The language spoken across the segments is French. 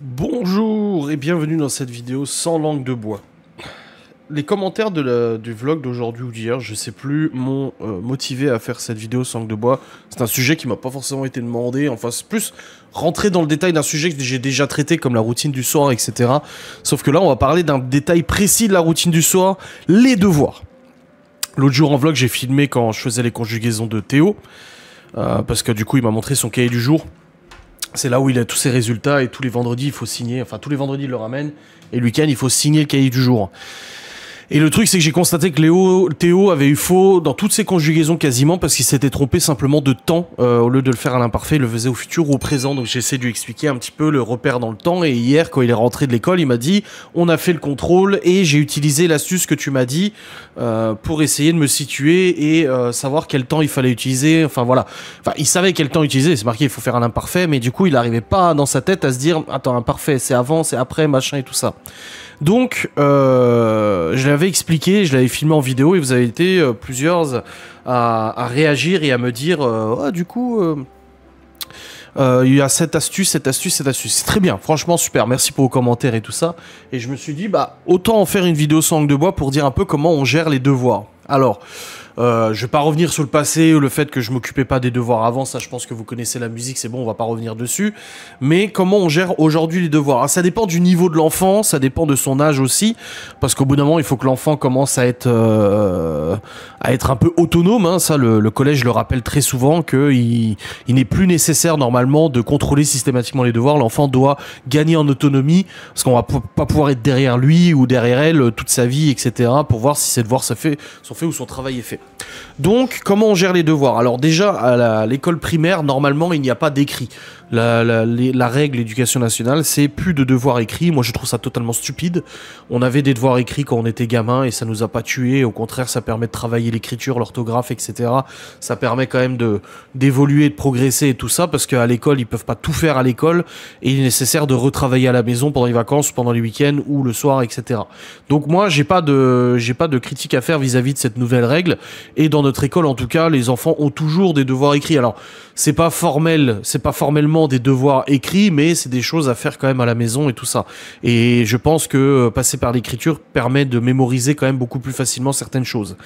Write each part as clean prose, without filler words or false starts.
Bonjour et bienvenue dans cette vidéo sans langue de bois. Les commentaires du vlog d'aujourd'hui ou d'hier, je sais plus, m'ont motivé à faire cette vidéo sans langue de bois. C'est un sujet qui m'a pas forcément été demandé, enfin c'est plus rentrer dans le détail d'un sujet que j'ai déjà traité comme la routine du soir, etc. Sauf que là on va parler d'un détail précis de la routine du soir, les devoirs. L'autre jour en vlog j'ai filmé quand je faisais les conjugaisons de Théo, parce que du coup il m'a montré son cahier du jour. C'est là où il a tous ses résultats et tous les vendredis il faut signer, enfin tous les vendredis il le ramène et le week-end il faut signer le cahier du jour. Et le truc c'est que j'ai constaté que Théo avait eu faux dans toutes ses conjugaisons quasiment parce qu'il s'était trompé simplement de temps. Au lieu de le faire à l'imparfait, il le faisait au futur ou au présent. Donc j'essaie de lui expliquer un petit peu le repère dans le temps. Et hier quand il est rentré de l'école il m'a dit on a fait le contrôle et j'ai utilisé l'astuce que tu m'as dit pour essayer de me situer et savoir quel temps il fallait utiliser. Enfin voilà, enfin il savait quel temps utiliser, c'est marqué il faut faire un imparfait, mais du coup il n'arrivait pas dans sa tête à se dire attends imparfait c'est avant, c'est après, machin et tout ça. Donc, je l'avais expliqué, je l'avais filmé en vidéo et vous avez été plusieurs à réagir et à me dire du coup, il y a cette astuce, cette astuce, cette astuce. C'est très bien, franchement super, merci pour vos commentaires et tout ça. Et je me suis dit, bah, autant en faire une vidéo sans langue de bois pour dire un peu comment on gère les devoirs. Alors, je vais pas revenir sur le passé ou le fait que je m'occupais pas des devoirs avant, ça je pense que vous connaissez la musique, c'est bon, on va pas revenir dessus. Mais comment on gère aujourd'hui les devoirs? Alors, ça dépend du niveau de l'enfant, ça dépend de son âge aussi, parce qu'au bout d'un moment, il faut que l'enfant commence à être un peu autonome. Hein. Ça, le collège le rappelle très souvent qu'il n'est plus nécessaire normalement de contrôler systématiquement les devoirs. L'enfant doit gagner en autonomie, parce qu'on va pas pouvoir être derrière lui ou derrière elle toute sa vie, etc. pour voir si ses devoirs sont faits ou son travail est fait. Donc, comment on gère les devoirs? Alors déjà, à l'école primaire, normalement, il n'y a pas d'écrit. La règle éducation nationale, c'est plus de devoirs écrits. Moi, je trouve ça totalement stupide. On avait des devoirs écrits quand on était gamin et ça nous a pas tués. Au contraire, ça permet de travailler l'écriture, l'orthographe, etc. Ça permet quand même d'évoluer, de progresser et tout ça, parce qu'à l'école, ils peuvent pas tout faire à l'école et il est nécessaire de retravailler à la maison pendant les vacances, pendant les week-ends ou le soir, etc. Donc moi, j'ai pas de critique à faire vis-à-vis de cette nouvelle règle. Et dans notre école, en tout cas, les enfants ont toujours des devoirs écrits. Alors, c'est pas formellement des devoirs écrits, mais c'est des choses à faire quand même à la maison et tout ça. Et je pense que passer par l'écriture permet de mémoriser quand même beaucoup plus facilement certaines choses.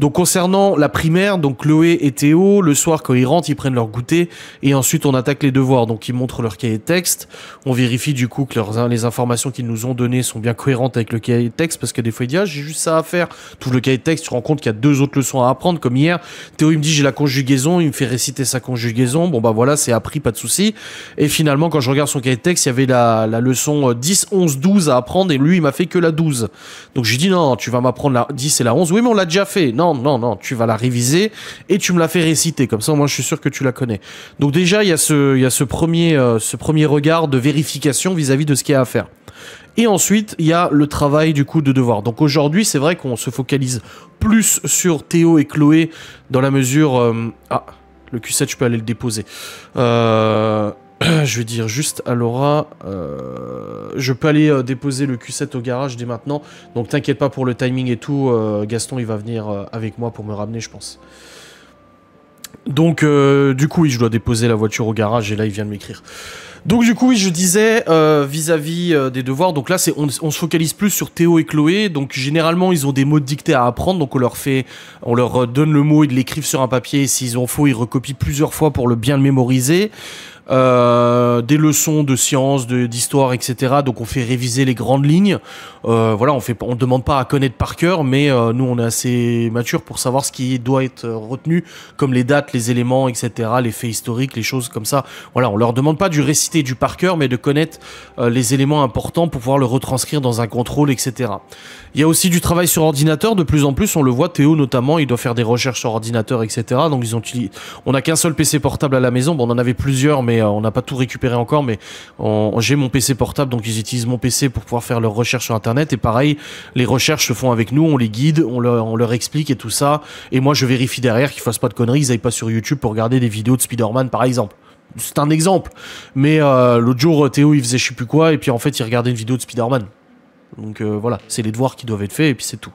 Donc concernant la primaire, donc Chloé et Théo, le soir quand ils rentrent, ils prennent leur goûter et ensuite on attaque les devoirs. Donc ils montrent leur cahier de texte, on vérifie du coup que les informations qu'ils nous ont données sont bien cohérentes avec le cahier de texte, parce que des fois ils disent ah j'ai juste ça à faire. Tu ouvres le cahier de texte, tu te rends compte qu'il y a 2 autres leçons à apprendre, comme hier. Théo il me dit j'ai la conjugaison, il me fait réciter sa conjugaison. Bon bah voilà, c'est appris, pas de souci. Et finalement quand je regarde son cahier de texte, il y avait la leçon 10, 11, 12 à apprendre et lui il m'a fait que la 12. Donc j'ai dit non, tu vas m'apprendre la 10 et la 11. Oui mais on l'a déjà fait. Non, tu vas la réviser et tu me la fais réciter. Comme ça, moi, je suis sûr que tu la connais. Donc déjà, il y a ce premier regard de vérification vis-à-vis de ce qu'il y a à faire. Et ensuite, il y a le travail du coup de devoir. Donc aujourd'hui, c'est vrai qu'on se focalise plus sur Théo et Chloé dans la mesure... Ah, le Q7, je peux aller le déposer. Je vais dire juste à Laura, je peux aller déposer le Q7 au garage dès maintenant, donc t'inquiète pas pour le timing et tout, Gaston il va venir avec moi pour me ramener je pense. Donc du coup oui je dois déposer la voiture au garage et là il vient de m'écrire. Donc du coup oui je disais vis-à-vis des devoirs, donc là on se focalise plus sur Théo et Chloé, donc généralement ils ont des mots de dictée à apprendre, donc on leur donne le mot, ils l'écrivent sur un papier et s'ils ont faux ils recopient plusieurs fois pour bien le mémoriser. Des leçons de sciences, d'histoire, etc. Donc on fait réviser les grandes lignes. Voilà, on demande pas à connaître par cœur, mais nous on est assez mature pour savoir ce qui doit être retenu, comme les dates, les éléments, etc. Les faits historiques, les choses comme ça. Voilà, on leur demande pas du réciter du par cœur, mais de connaître les éléments importants pour pouvoir le retranscrire dans un contrôle, etc. Il y a aussi du travail sur ordinateur. De plus en plus, on le voit, Théo notamment, il doit faire des recherches sur ordinateur, etc. Donc on n'a qu'un seul PC portable à la maison. Bon, on en avait plusieurs, mais on n'a pas tout récupéré encore, mais j'ai mon PC portable, donc ils utilisent mon PC pour pouvoir faire leurs recherches sur internet, et pareil, les recherches se font avec nous, on les guide, on leur explique et tout ça, et moi je vérifie derrière qu'ils fassent pas de conneries, ils aillent pas sur YouTube pour regarder des vidéos de Spider-Man par exemple. C'est un exemple, mais l'autre jour Théo il faisait je sais plus quoi, et puis en fait il regardait une vidéo de Spider-Man. Donc voilà, c'est les devoirs qui doivent être faits et puis c'est tout.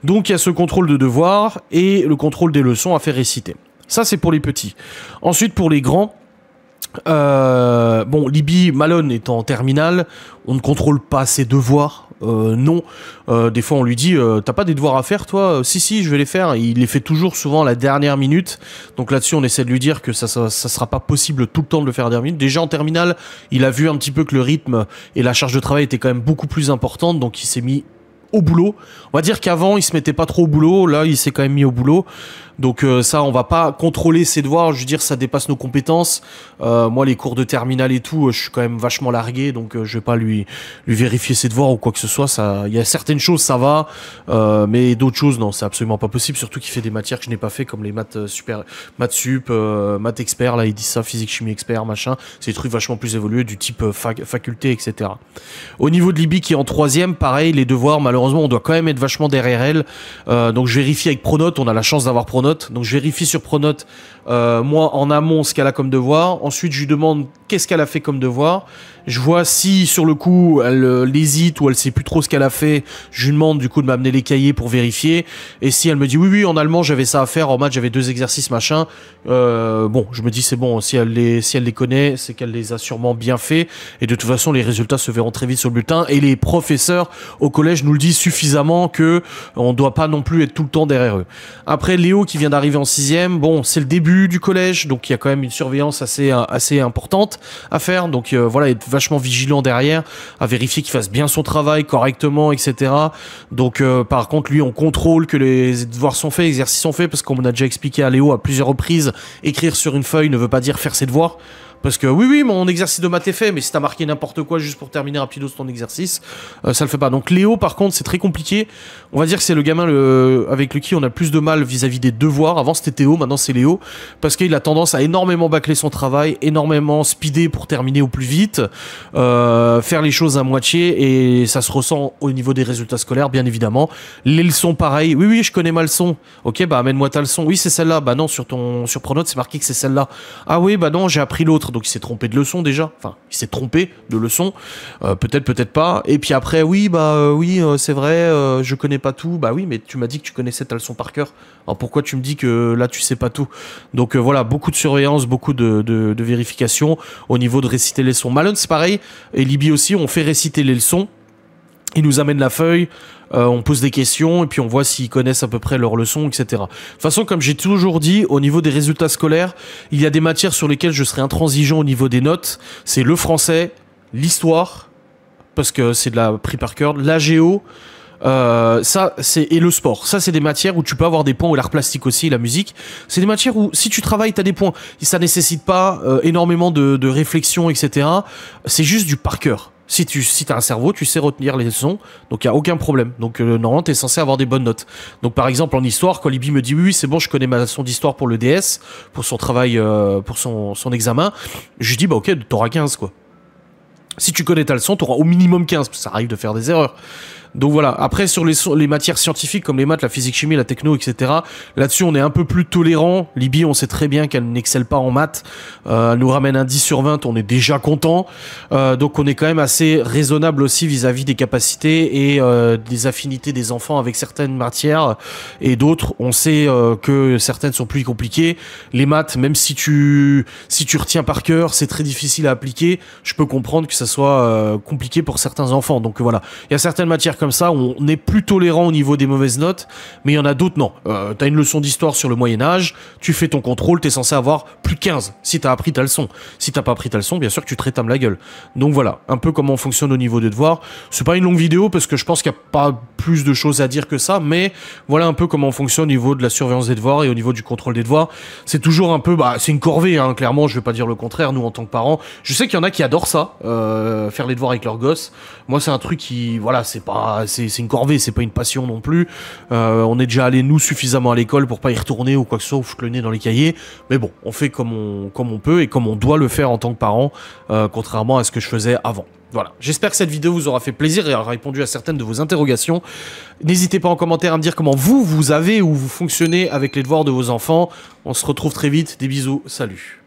Donc il y a ce contrôle de devoirs et le contrôle des leçons à faire réciter. Ça c'est pour les petits. Ensuite pour les grands, Bon, Libby, Malone est en terminale, on ne contrôle pas ses devoirs, non. Des fois on lui dit, t'as pas des devoirs à faire toi? Si, je vais les faire. Et il les fait toujours souvent à la dernière minute. Donc là-dessus on essaie de lui dire que ça sera pas possible tout le temps de le faire à la dernière minute. Déjà en terminale, il a vu un petit peu que le rythme et la charge de travail étaient quand même beaucoup plus importantes, donc il s'est mis au boulot. On va dire qu'avant il se mettait pas trop au boulot, là il s'est quand même mis au boulot. Donc ça, on va pas contrôler ses devoirs, je veux dire, ça dépasse nos compétences. Moi, les cours de terminale et tout, je suis quand même vachement largué, donc je vais pas lui vérifier ses devoirs ou quoi que ce soit. Ça, il y a certaines choses, ça va, mais d'autres choses, non, c'est absolument pas possible. Surtout qu'il fait des matières que je n'ai pas fait, comme les maths maths sup, maths expert, là ils disent ça, physique, chimie expert, machin. C'est des trucs vachement plus évolués, du type faculté, etc. Au niveau de Libby qui est en troisième, pareil, les devoirs, malheureusement, on doit quand même être vachement derrière elle. Donc je vérifie avec Pronote, on a la chance d'avoir Pronote. Donc je vérifie sur Pronote, moi en amont, ce qu'elle a comme devoir. Ensuite je lui demande qu'est-ce qu'elle a fait comme devoir. Je vois si sur le coup elle hésite ou elle sait plus trop ce qu'elle a fait. Je lui demande du coup de m'amener les cahiers pour vérifier. Et si elle me dit oui en allemand j'avais ça à faire, en maths j'avais 2 exercices machin. Bon, je me dis c'est bon, si elle les connaît, c'est qu'elle les a sûrement bien fait. Et de toute façon les résultats se verront très vite sur le bulletin. Et les professeurs au collège nous le disent suffisamment que on doit pas non plus être tout le temps derrière eux. Après Léo qui vient d'arriver en 6e, bon c'est le début du collège, donc il y a quand même une surveillance assez importante à faire. Donc voilà, être vachement vigilant derrière, à vérifier qu'il fasse bien son travail correctement, etc. Donc par contre lui on contrôle que les devoirs sont faits, exercices sont faits, parce qu'on a déjà expliqué à Léo à plusieurs reprises, écrire sur une feuille ne veut pas dire faire ses devoirs. Parce que oui, mon exercice de maths est fait, mais si t'as marqué n'importe quoi juste pour terminer rapidos ton exercice, ça le fait pas. Donc Léo, par contre, c'est très compliqué. On va dire que c'est le gamin avec lequel on a le plus de mal vis-à-vis des devoirs. Avant c'était Théo, maintenant c'est Léo. Parce qu'il a tendance à énormément bâcler son travail, énormément speeder pour terminer au plus vite, faire les choses à moitié, et ça se ressent au niveau des résultats scolaires, bien évidemment. Les leçons, pareil. Oui, je connais ma leçon. Ok, bah amène-moi ta leçon. Oui, c'est celle-là. Bah non, sur Pronote, c'est marqué que c'est celle-là. Ah oui, bah non, j'ai appris l'autre. Donc il s'est trompé de leçon déjà. Enfin, il s'est trompé de leçon. Peut-être pas. Et puis après, oui, c'est vrai, je connais pas tout. Bah oui, mais tu m'as dit que tu connaissais ta leçon par cœur. Alors pourquoi tu me dis que là tu sais pas tout? Donc voilà, beaucoup de surveillance, beaucoup de vérification au niveau de réciter les leçons. Malone, c'est pareil. Et Libby aussi, on fait réciter les leçons. Ils nous amènent la feuille, on pose des questions et puis on voit s'ils connaissent à peu près leurs leçons, etc. De toute façon, comme j'ai toujours dit, au niveau des résultats scolaires, il y a des matières sur lesquelles je serai intransigeant au niveau des notes. C'est le français, l'histoire, parce que c'est de la pris par cœur, la géo, et le sport. Ça, c'est des matières où tu peux avoir des points, ou l'art plastique aussi, la musique. C'est des matières où, si tu travailles, t'as des points. Ça nécessite pas énormément de réflexion, etc. C'est juste du par cœur. Si t'as un cerveau, tu sais retenir les leçons, donc il n'y a aucun problème. Donc normalement, tu es censé avoir des bonnes notes. Donc par exemple, en histoire, quand Libby me dit oui, c'est bon, je connais ma leçon d'histoire pour le DS, pour son travail, pour son examen, je lui dis bah ok, t'auras 15 quoi. Si tu connais ta leçon, t'auras au minimum 15, parce que ça arrive de faire des erreurs. Donc voilà, après sur les matières scientifiques comme les maths, la physique, chimie, la techno, etc. Là-dessus on est un peu plus tolérant. Libby, on sait très bien qu'elle n'excelle pas en maths. Elle nous ramène un 10 sur 20, on est déjà content. Donc on est quand même assez raisonnable aussi vis-à-vis des capacités et des affinités des enfants avec certaines matières. Et d'autres, on sait que certaines sont plus compliquées. Les maths, même si tu retiens par cœur, c'est très difficile à appliquer. Je peux comprendre que ça soit compliqué pour certains enfants. Donc voilà, il y a certaines matières comme ça où on est plus tolérant au niveau des mauvaises notes, mais il y en a d'autres non. T'as une leçon d'histoire sur le Moyen-Âge, tu fais ton contrôle, t'es censé avoir plus de 15 si t'as appris ta leçon. Si t'as pas appris ta leçon, bien sûr que tu te rétames la gueule. Donc voilà, un peu comment on fonctionne au niveau des devoirs. C'est pas une longue vidéo parce que je pense qu'il n'y a pas plus de choses à dire que ça, mais voilà un peu comment on fonctionne au niveau de la surveillance des devoirs et au niveau du contrôle des devoirs. C'est toujours un peu, c'est une corvée, hein, clairement, je vais pas dire le contraire, nous en tant que parents. Je sais qu'il y en a qui adorent ça, faire les devoirs avec leurs gosses. Moi, c'est un truc qui, voilà, c'est une corvée, c'est pas une passion non plus. On est déjà allé nous suffisamment à l'école pour pas y retourner ou quoi que ce soit, ou foutre le nez dans les cahiers. Mais bon, on fait comme on peut et comme on doit le faire en tant que parent, contrairement à ce que je faisais avant. Voilà, j'espère que cette vidéo vous aura fait plaisir et aura répondu à certaines de vos interrogations. N'hésitez pas en commentaire à me dire comment vous avez ou vous fonctionnez avec les devoirs de vos enfants. On se retrouve très vite, des bisous, salut.